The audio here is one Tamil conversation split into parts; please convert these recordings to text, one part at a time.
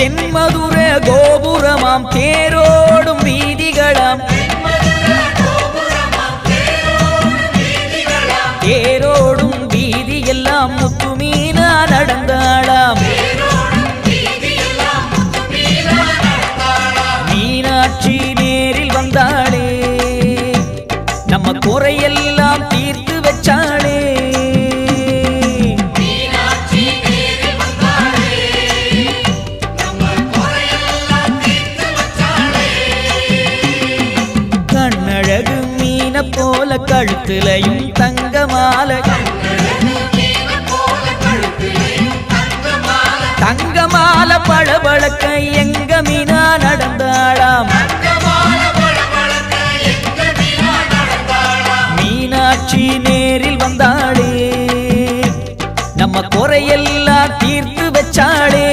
தென்மதுர கோபுரமாம் தேரோடும் வீதிகளாம் தேரோடும் வீதியெல்லாம் முத்துமீனா நடந்தாளாம் மீனாட்சி நேரில் வந்தாளே நம்ம குறையெல்லாம் தீர்த்து வச்சாளே கண்ணழகு மீன போல கழுத்துலையும் தங்கமால தங்கமால பளபளக்க எங்க மீனா நடந்தாளாம் மீனாட்சி நேரில் வந்தாளே நம்ம குறையெல்லாம் தீர்த்து வச்சாளே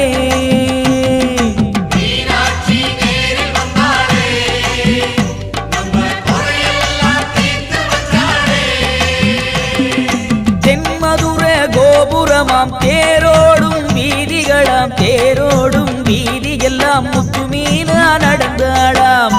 தென்மதுர கோபுரமாம் தேரோடும் வீதிகளாம் தேரோடும் வீதியெல்லாம் முத்துமீனா நடந்தாளாம்